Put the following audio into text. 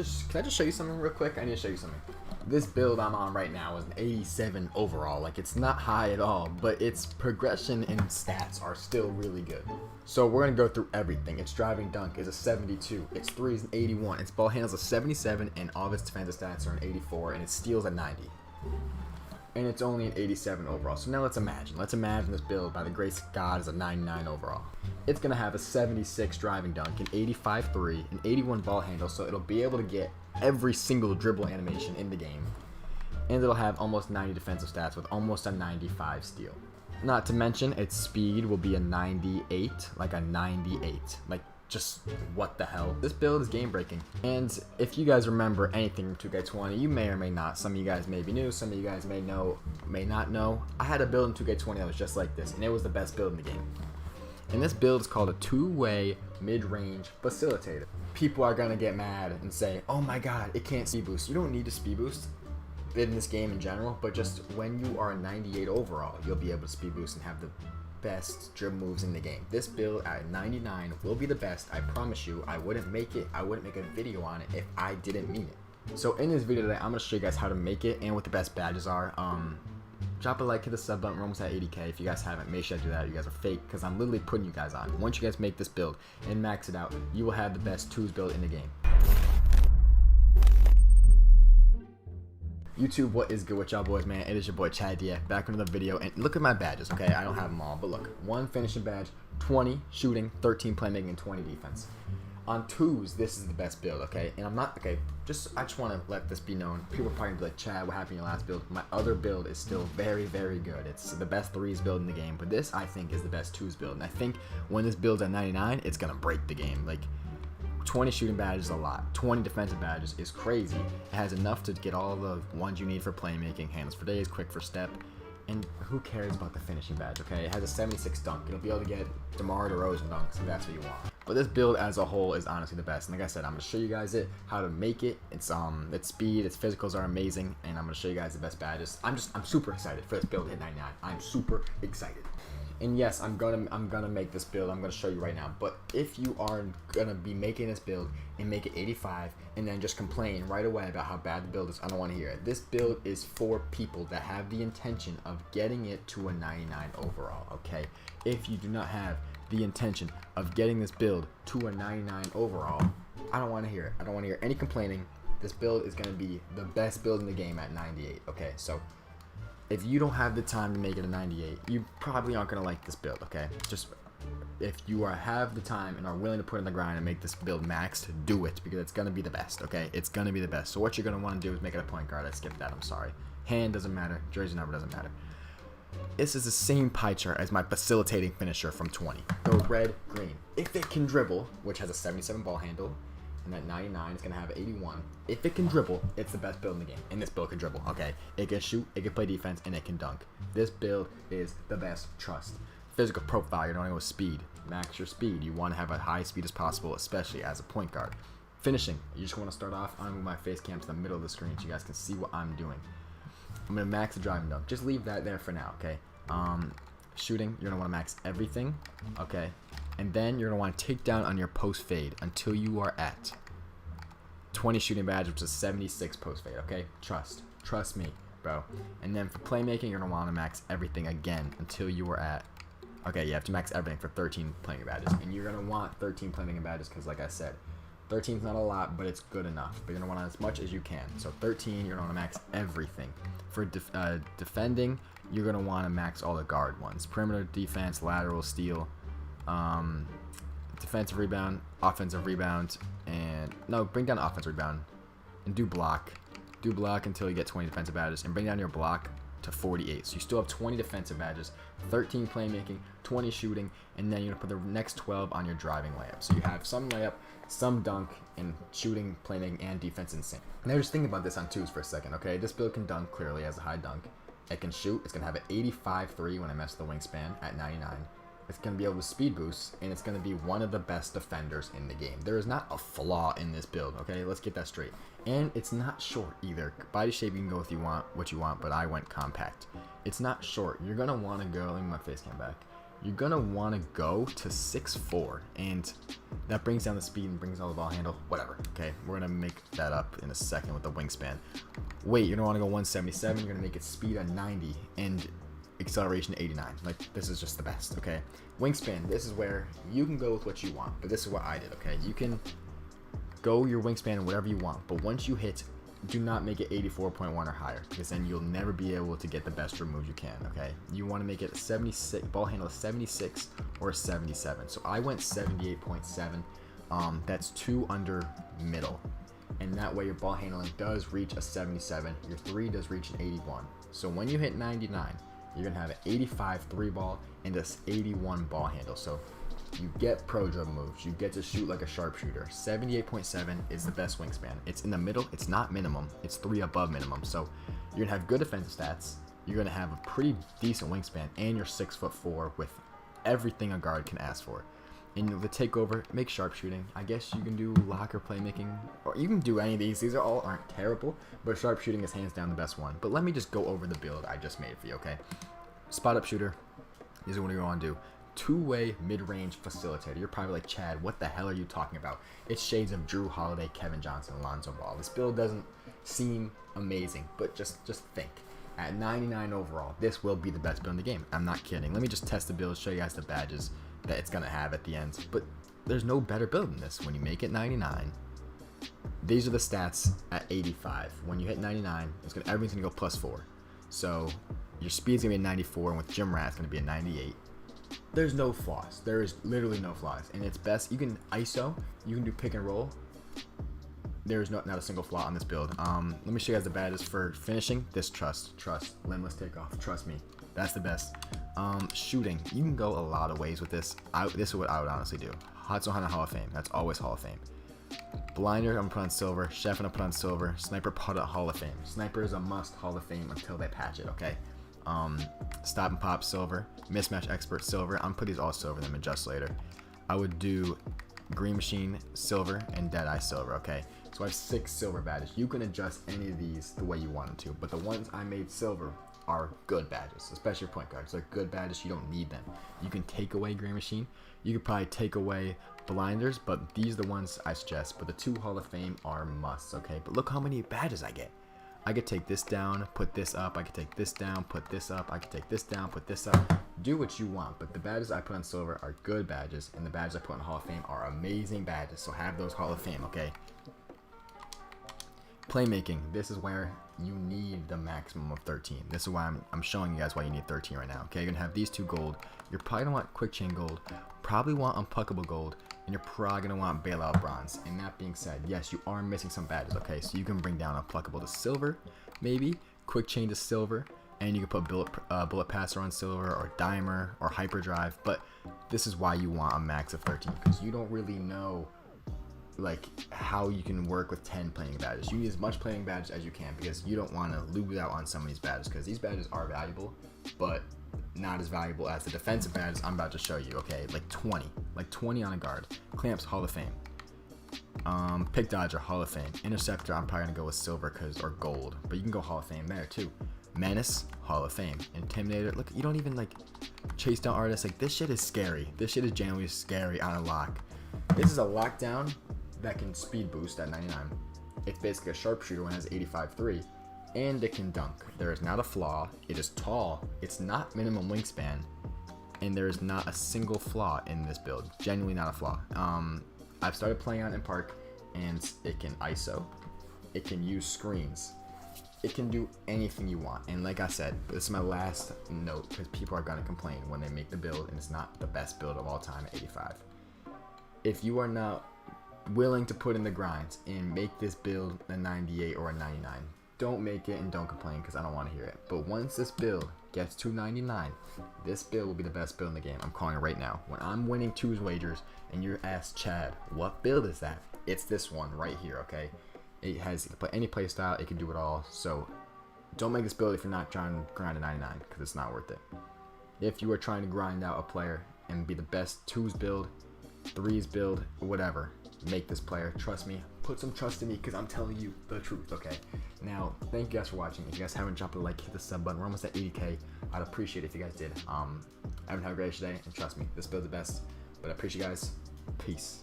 Can I just show you something real quick? I need to show you something. This build I'm on right now is an 87 overall. Like, it's not high at all, but its progression and stats are still really good. So we're gonna go through everything. Its driving dunk is a 72. Its three is an 81. Its ball handles a 77, and all of its defensive stats are an 84, and its steals a 90. And it's only an 87 overall. So now let's imagine. Let's imagine this build, by the grace of God, is a 99 overall. It's going to have a 76 driving dunk, an 85 3, an 81 ball handle, so it'll be able to get every single dribble animation in the game. And it'll have almost 90 defensive stats with almost a 95 steal. Not to mention, its speed will be a 98, like a 98. Like, just what the hell. This build is game breaking. And if you guys remember anything from 2K20, you may or may not. Some of you guys may be new, some of you guys may know, may not know. I had a build in 2K20 that was just like this, and it was the best build in the game. And this build is called a two-way mid-range facilitator. People are gonna get mad and say, oh my god, it can't speed boost. You don't need to speed boost in this game in general, but just when you are a 98 overall, you'll be able to speed boost and have the best dribble moves in the game. This build at 99 will be the best. I promise you. I wouldn't make a video on it if I didn't mean it. So in this video today, I'm gonna show you guys how to make it and what the best badges are. Drop a like, hit the sub button. We're almost at 80k. If you guys haven't, make sure to do that. You guys are fake, because I'm literally putting you guys on. Once you guys make this build and max it out, you will have the best twos build in the game. YouTube, what is good with y'all boys, man? It is your boy Chad DF, back with another video, and look at my badges, okay? I don't have them all, but look, 1 finishing badge, 20 shooting, 13 playmaking, and 20 defense. On twos, this is the best build, okay? And I'm not, okay, I just want to let this be known. People are probably gonna be like, Chad, what happened in your last build? My other build is still very, very good. It's the best threes build in the game, but this, I think, is the best twos build. And I think when this build's at 99, it's gonna break the game. Like, 20 shooting badges is a lot. 20 defensive badges is crazy. It has enough to get all the ones you need for playmaking, handles for days, quick for step, and who cares about the finishing badge, okay? It has a 76 dunk. It'll be able to get DeMar DeRozan dunks if that's what you want. But this build as a whole is honestly the best. And like I said, I'm gonna show you guys how to make it. Its speed, its physicals are amazing, and I'm gonna show you guys the best badges. I'm super excited for this build to hit 99. I'm super excited. And yes, I'm gonna make this build. I'm gonna show you right now. But if you are gonna be making this build and make it 85 and then just complain right away about how bad the build is, I don't want to hear it. This build is for people that have the intention of getting it to a 99 overall. Okay, if you do not have the intention of getting this build to a 99 overall, I don't want to hear it. I don't want to hear any complaining. This build is gonna be the best build in the game at 98. Okay, so if you don't have the time to make it a 98, you probably aren't going to like this build, okay? Just if you have the time and are willing to put in the grind and make this build maxed, do it, because it's going to be the best, okay? It's going to be the best. So what you're going to want to do is make it a point guard. I skipped that, I'm sorry. Hand doesn't matter. Jersey number doesn't matter. This is the same pie chart as my facilitating finisher from 20. Go red, green. If it can dribble, which has a 77 ball handle, and at 99 it's going to have 81. If it can dribble, it's the best build in the game. And this build can dribble, okay? It can shoot, it can play defense, and it can dunk. This build is the best. Trust. Physical profile, you're going with speed. Max your speed. You want to have a high speed as possible, especially as a point guard. Finishing, you just want to start off. I'm going to move my face cam to the middle of the screen so you guys can see what I'm doing. I'm going to max the driving dunk. Just leave that there for now, okay? Shooting, you're going to want to max everything, okay? And then you're going to want to take down on your post fade until you are at 20 shooting badge, which is 76 post fade, okay? Trust me, bro. And then for playmaking, you're going to want to max everything again until you are at, okay, you have to max everything for 13 playmaking badges. And you're going to want 13 playmaking badges because, like I said, 13 is not a lot, but it's good enough. But you're going to want as much as you can. So 13, you're going to want to max everything. For defending, you're going to want to max all the guard ones. Perimeter defense, lateral, steal, defensive rebound, offensive rebound, and no, bring down offensive rebound and do block until you get 20 defensive badges, and bring down your block to 48. So you still have 20 defensive badges, 13 playmaking, 20 shooting, and then you're gonna put the next 12 on your driving layup. So you have some layup, some dunk, and shooting, playmaking, and defense in sync. Now just think about this on twos for a second, okay? This build can dunk, clearly has a high dunk. It can shoot. It's gonna have an 85-3 when I mess the wingspan at 99. It's going to be able to speed boost, and it's going to be one of the best defenders in the game. There is not a flaw in this build, okay? Let's get that straight. And it's not short either. Body shape, you can go if you want what you want, but I went compact. It's not short. You're going to want to go, let me my face cam back. you're gonna want to go to 6'4", and that brings down the speed and brings all the ball handle, whatever. Okay, we're gonna make that up in a second with the wingspan. Wait, you're gonna want to go 177. You're gonna make it speed at 90 and acceleration 89. Like, this is just the best. Okay, wingspan, this is where you can go with what you want, but this is what I did. Okay, you can go your wingspan whatever you want, but once you hit, do not make it 84.1 or higher, because then you'll never be able to get the best remove you can. Okay, you want to make it a 76 ball handle, a 76 or a 77. So I went 78.7. That's 2 under middle, and that way your ball handling does reach a 77, your 3 does reach an 81. So when you hit 99, you're gonna have an 85 3 ball and this 81 ball handle. So you get pro dribble moves, you get to shoot like a sharpshooter. 78.7 is the best wingspan. It's in the middle, it's not minimum, it's 3 above minimum. So you're gonna have good defensive stats, you're gonna have a pretty decent wingspan, and you're 6'4" with everything a guard can ask for. And the takeover, make sharpshooting. I guess you can do locker playmaking, or you can do any of these. These aren't terrible, but sharpshooting is hands down the best one. But let me just go over the build I just made for you, okay? Spot up shooter, this is what you want to do. 2-way mid-range facilitator. You're probably like, Chad, what the hell are you talking about? It's shades of Drew Holiday, Kevin Johnson, Alonzo Ball. This build doesn't seem amazing, but just think. At 99 overall, this will be the best build in the game. I'm not kidding. Let me just test the build, show you guys the badges that it's gonna have at the end. But there's no better build than this. When you make it 99, these are the stats at 85. When you hit 99, everything's gonna go +4. So your speed's gonna be a 94, and with Gym Rat, it's gonna be a 98. There's no flaws. There is literally no flaws, and it's best. You can ISO, you can do pick and roll. There's not a single flaw on this build. Let me show you guys the badges for finishing. This trust, limbless takeoff. Trust me, that's the best. Shooting, you can go a lot of ways with this. This is what I would honestly do. Hudson Hunter Hall of Fame. That's always Hall of Fame. Blinder, I'm gonna put on silver. Chef, I'm gonna put on silver. Sniper, put at Hall of Fame. Sniper is a must Hall of Fame until they patch it. Okay. Stop and pop silver. Mismatch expert silver. I'm gonna put these all silver, then adjust later. I would do green machine silver and deadeye silver. Okay, so I have 6 silver badges. You can adjust any of these the way you want them to, but the ones I made silver are good badges, especially your point guards. They're good badges. You don't need them. You can take away green machine. You could probably take away blinders, but these are the ones I suggest. But the 2 Hall of Fame are musts. Okay, but look how many badges I get. I could take this down, put this up. I could take this down, put this up. I could take this down, put this up. Do what you want, but the badges I put on silver are good badges, and the badges I put on Hall of Fame are amazing badges. So have those Hall of Fame, okay? Playmaking. This is where you need the maximum of 13. This is why I'm showing you guys why you need 13 right now. Okay, you're gonna have these 2 gold. You're probably gonna want quick chain gold. Probably want unpuckable gold. And you're probably going to want bailout bronze. And that being said, yes, you are missing some badges, okay? So you can bring down unpluckable to silver, maybe, quick chain to silver, and you can put bullet passer on silver, or dimer, or hyperdrive. But this is why you want a max of 13, because you don't really know like how you can work with 10 playing badges. You need as much playing badges as you can, because you don't want to lose out on some of these badges, because these badges are valuable, but not as valuable as the defensive badges I'm about to show you. Okay, like 20 on a guard. Clamps, Hall of Fame. Pick Dodger, Hall of Fame. Interceptor, I'm probably gonna go with silver or gold, but you can go Hall of Fame there too. Menace, Hall of Fame. Intimidator, look, you don't even like chase down artists. Like, this shit is scary. This shit is genuinely scary on a lock. This is a lockdown that can speed boost at 99. It's basically a sharpshooter when it has 85-3. And it can dunk. There is not a flaw. It is tall. It's not minimum wingspan, and there is not a single flaw in this build. Genuinely not a flaw. I've started playing on it in park, and it can ISO. It can use screens. It can do anything you want. And like I said, this is my last note, because people are gonna complain when they make the build and it's not the best build of all time at 85. If you are not willing to put in the grinds and make this build a 98 or a 99, don't make it and don't complain, because I don't want to hear it. But once this build gets to 99, this build will be the best build in the game. I'm calling it right now. When I'm winning 2's wagers and you're asked, Chad, what build is that? It's this one right here, okay? It has any play style. It can do it all. So don't make this build if you're not trying to grind a 99, because it's not worth it. If you are trying to grind out a player and be the best 2's build, 3's build, whatever, make this player. Trust me. Put some trust in me, because I'm telling you the truth, okay? Now, thank you guys for watching. If you guys haven't dropped a like, hit the sub button. We're almost at 80K. I'd appreciate it if you guys did. Everyone have a great day, and trust me, this build's the best. But I appreciate you guys. Peace.